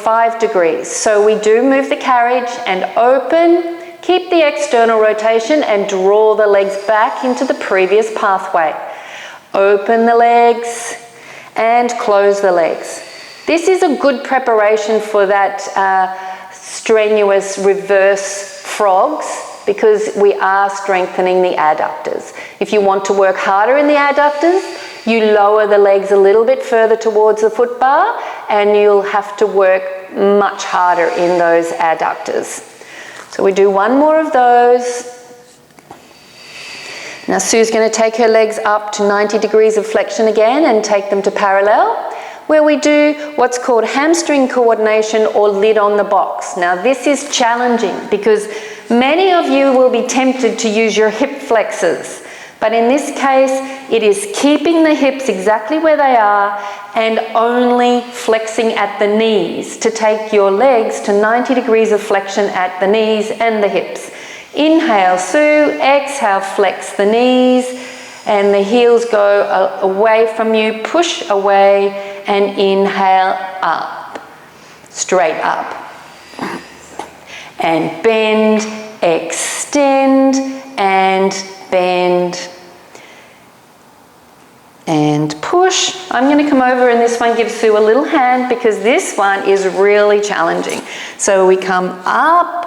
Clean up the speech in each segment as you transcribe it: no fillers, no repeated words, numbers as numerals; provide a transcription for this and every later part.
45 degrees. So we do move the carriage and open, keep the external rotation and draw the legs back into the previous pathway. Open the legs and close the legs. This is a good preparation for that strenuous reverse frogs, because we are strengthening the adductors. If you want to work harder in the adductors, you lower the legs a little bit further towards the foot bar and you'll have to work much harder in those adductors. So we do one more of those. Now Sue's going to take her legs up to 90 degrees of flexion again and take them to parallel, where we do what's called hamstring coordination or lid on the box. Now this is challenging because many of you will be tempted to use your hip flexors, but in this case it is keeping the hips exactly where they are and only flexing at the knees to take your legs to 90 degrees of flexion at the knees and the hips. Inhale, Sue, exhale, flex the knees and the heels go away from you, push away and inhale up, straight up. And bend, extend and bend and push. I'm going to come over and this one gives Sue a little hand because this one is really challenging. So we come up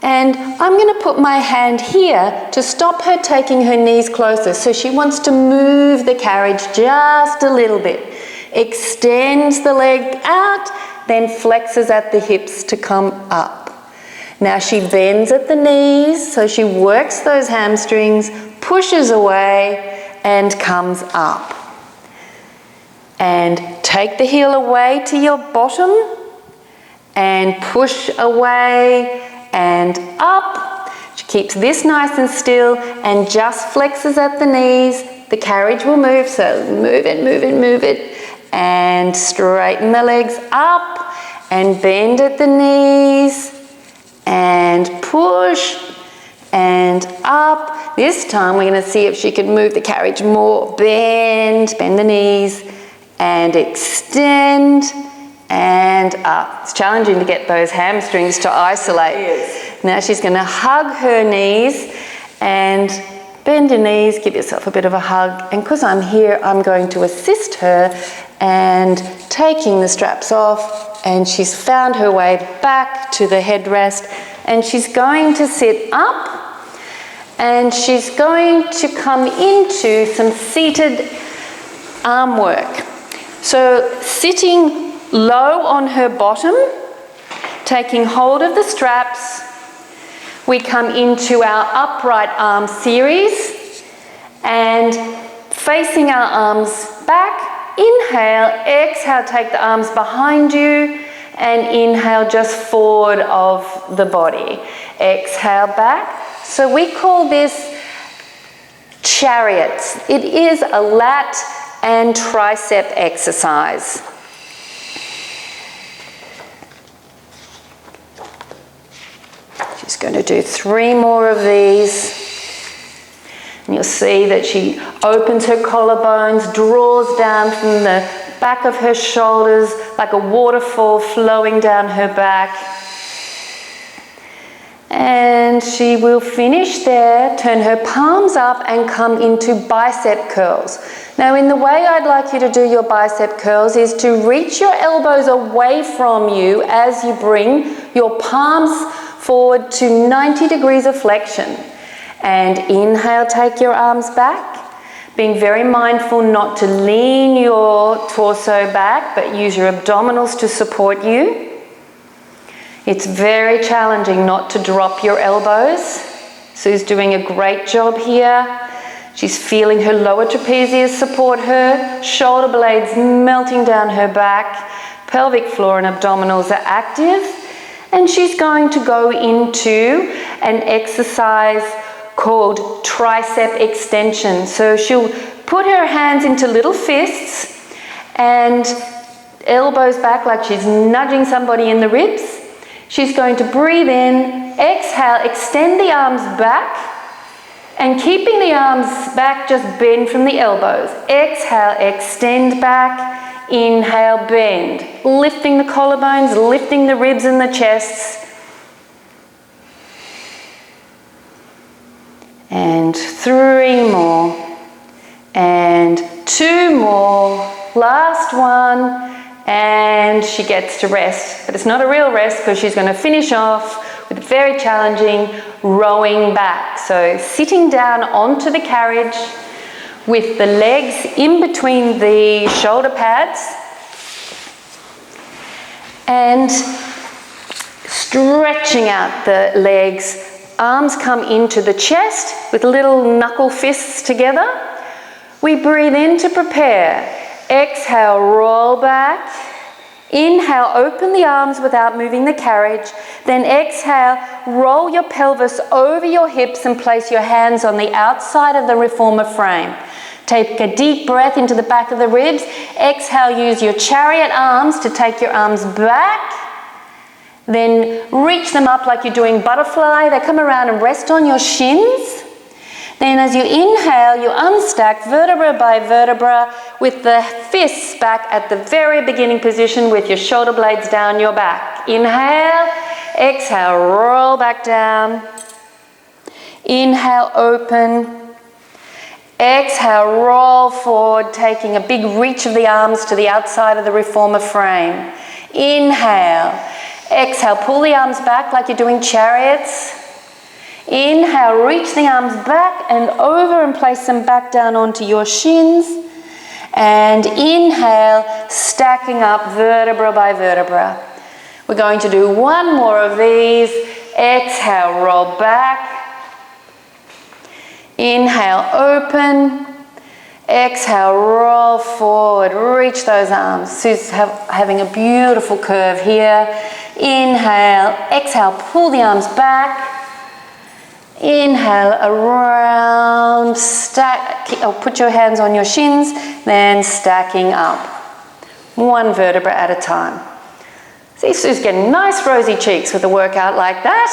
and I'm going to put my hand here to stop her taking her knees closer. So she wants to move the carriage just a little bit. Extends the leg out, then flexes at the hips to come up. Now she bends at the knees, so she works those hamstrings, pushes away and comes up. And take the heel away to your bottom and push away and up. She keeps this nice and still and just flexes at the knees. The carriage will move, so move it, move it, move it. And straighten the legs up and bend at the knees and push and up. This time we're going to see if she can move the carriage more. Bend the knees and extend and up. It's challenging to get those hamstrings to isolate. Yes. Now she's going to hug her knees and bend your knees, give yourself a bit of a hug. And because I'm here, I'm going to assist her and taking the straps off, and she's found her way back to the headrest and she's going to sit up and she's going to come into some seated arm work. So sitting low on her bottom, taking hold of the straps, we come into our upright arm series and facing our arms back. Inhale, exhale, take the arms behind you and inhale just forward of the body. Exhale back. So we call this chariots. It is a lat and tricep exercise. She's going to do 3 more of these. And you'll see that she opens her collarbones, draws down from the back of her shoulders like a waterfall flowing down her back. And she will finish there, turn her palms up and come into bicep curls. Now in the way I'd like you to do your bicep curls is to reach your elbows away from you as you bring your palms forward to 90 degrees of flexion. And inhale, take your arms back, being very mindful not to lean your torso back, but use your abdominals to support you. It's very challenging not to drop your elbows. Sue's doing a great job here. She's feeling her lower trapezius support her, shoulder blades melting down her back, pelvic floor and abdominals are active, and she's going to go into an exercise called tricep extension. So she'll put her hands into little fists and elbows back like she's nudging somebody in the ribs. She's going to breathe in, exhale, extend the arms back, and keeping the arms back, just bend from the elbows. Exhale, extend back, Inhale, bend. Lifting the collarbones, lifting the ribs and the chests. And 3 more. And 2 more. Last one. And she gets to rest. But it's not a real rest because she's going to finish off with very challenging rowing back. So sitting down onto the carriage with the legs in between the shoulder pads and stretching out the legs. Arms come into the chest with little knuckle fists together. We breathe in to prepare. Exhale, roll back. Inhale, open the arms without moving the carriage. Then exhale, roll your pelvis over your hips and place your hands on the outside of the reformer frame. Take a deep breath into the back of the ribs. Exhale, use your chariot arms to take your arms back. Then reach them up like you're doing butterfly. They come around and rest on your shins. Then as you inhale, you unstack vertebra by vertebra with the fists back at the very beginning position with your shoulder blades down your back. Inhale, exhale, roll back down. Inhale, open. Exhale, roll forward, taking a big reach of the arms to the outside of the reformer frame. Inhale. Exhale, pull the arms back like you're doing chariots. Inhale, reach the arms back and over and place them back down onto your shins. And inhale, stacking up vertebra by vertebra. We're going to do 1 more of these. Exhale, roll back. Inhale, open. Exhale, roll forward. Reach those arms. Sue's having a beautiful curve here. Inhale, exhale, pull the arms back. Inhale, around, stack, or put your hands on your shins, then stacking up. 1 vertebra at a time. See, Sue's getting nice rosy cheeks with a workout like that.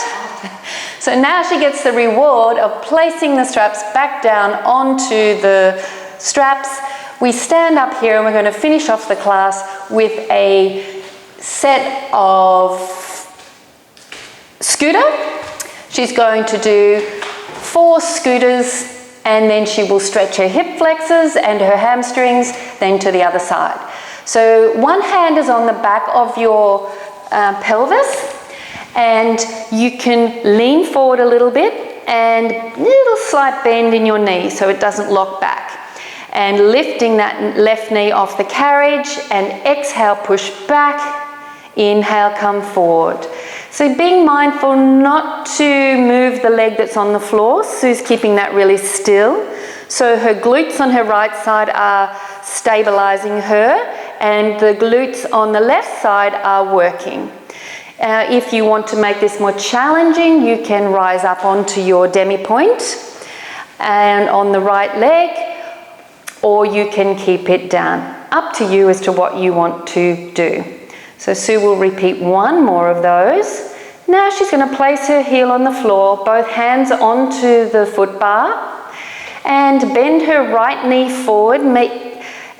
So now she gets the reward of placing the straps back down onto the straps. We stand up here and we're going to finish off the class with a set of scooter. She's going to do 4 scooters and then she will stretch her hip flexors and her hamstrings, then to the other side. So one hand is on the back of your pelvis and you can lean forward a little bit and little slight bend in your knee so it doesn't lock back. And lifting that left knee off the carriage and exhale, push back. Inhale, come forward. So being mindful not to move the leg that's on the floor. Sue's keeping that really still. So her glutes on her right side are stabilizing her and the glutes on the left side are working. If you want to make this more challenging, you can rise up onto your demi-point and on the right leg, or you can keep it down. Up to you as to what you want to do. So Sue will repeat 1 more of those. Now she's going to place her heel on the floor, both hands onto the foot bar, and bend her right knee forward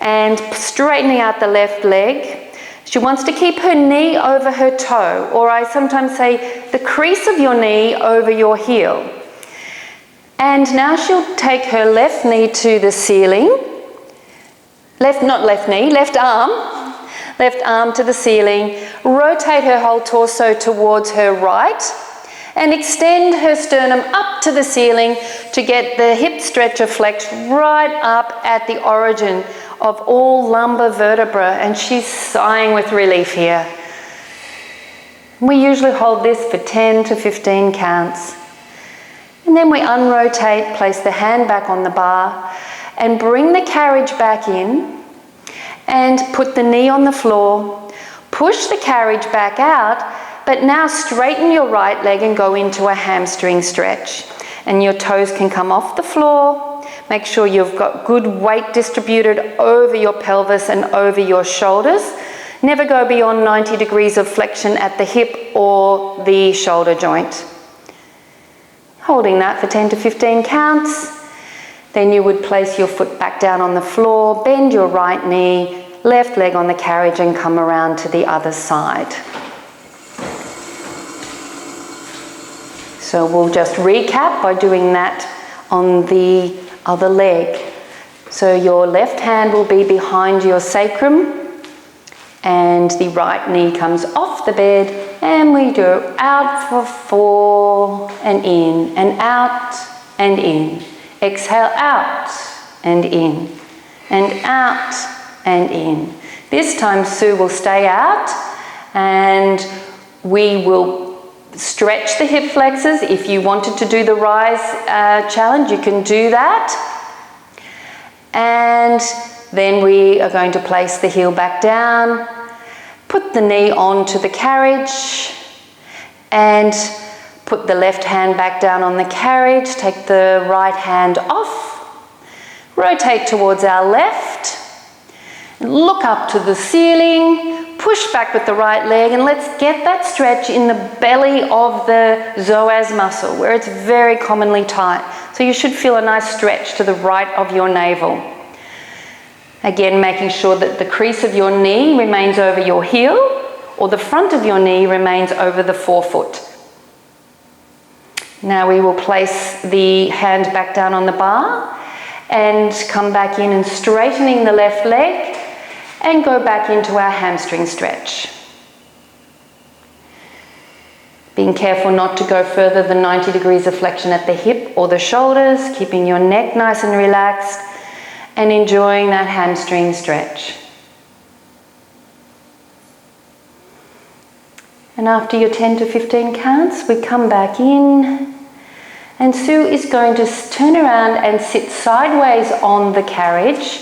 and straightening out the left leg. She wants to keep her knee over her toe, or I sometimes say the crease of your knee over your heel. And now she'll take her left knee to the ceiling. Left arm to the ceiling, rotate her whole torso towards her right and extend her sternum up to the ceiling to get the hip stretcher flexed right up at the origin of all lumbar vertebra, and she's sighing with relief here. We usually hold this for 10 to 15 counts. And then we unrotate, place the hand back on the bar and bring the carriage back in. And put the knee on the floor, push the carriage back out, but now straighten your right leg and go into a hamstring stretch. And your toes can come off the floor. Make sure you've got good weight distributed over your pelvis and over your shoulders. Never go beyond 90 degrees of flexion at the hip or the shoulder joint. Holding that for 10 to 15 counts. Then you would place your foot back down on the floor, bend your right knee, left leg on the carriage and come around to the other side. So we'll just recap by doing that on the other leg. So your left hand will be behind your sacrum and the right knee comes off the bed, and we do out for 4 and in and out and in. Exhale out and in and out and in. This time Sue will stay out and we will stretch the hip flexors. If you wanted to do the rise challenge, you can do that. And then we are going to place the heel back down, put the knee onto the carriage and put the left hand back down on the carriage, take the right hand off, rotate towards our left, look up to the ceiling, push back with the right leg, and let's get that stretch in the belly of the psoas muscle where it's very commonly tight. So you should feel a nice stretch to the right of your navel. Again, making sure that the crease of your knee remains over your heel or the front of your knee remains over the forefoot. Now we will place the hand back down on the bar and come back in and straightening the left leg and go back into our hamstring stretch. Being careful not to go further than 90 degrees of flexion at the hip or the shoulders, keeping your neck nice and relaxed and enjoying that hamstring stretch. And after your 10 to 15 counts, we come back in and Sue is going to turn around and sit sideways on the carriage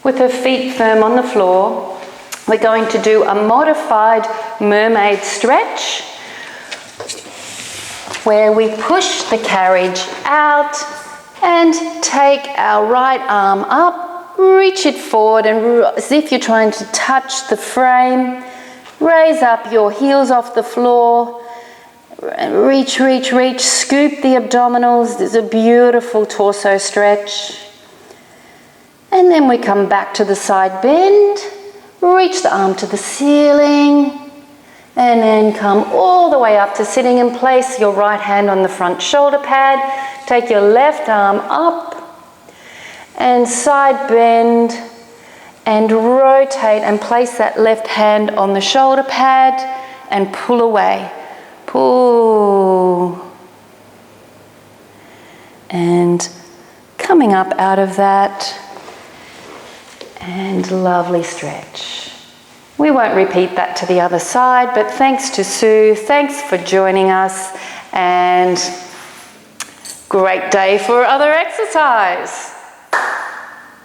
with her feet firm on the floor. We're going to do a modified mermaid stretch where we push the carriage out and take our right arm up, reach it forward and as if you're trying to touch the frame. Raise up your heels off the floor, reach, reach, reach, scoop the abdominals. There's a beautiful torso stretch. And then we come back to the side bend, reach the arm to the ceiling, and then come all the way up to sitting and place your right hand on the front shoulder pad. Take your left arm up and side bend and rotate and place that left hand on the shoulder pad and pull away. Pull. And coming up out of that and lovely stretch. We won't repeat that to the other side, but thanks to Sue, thanks for joining us and great day for other exercise.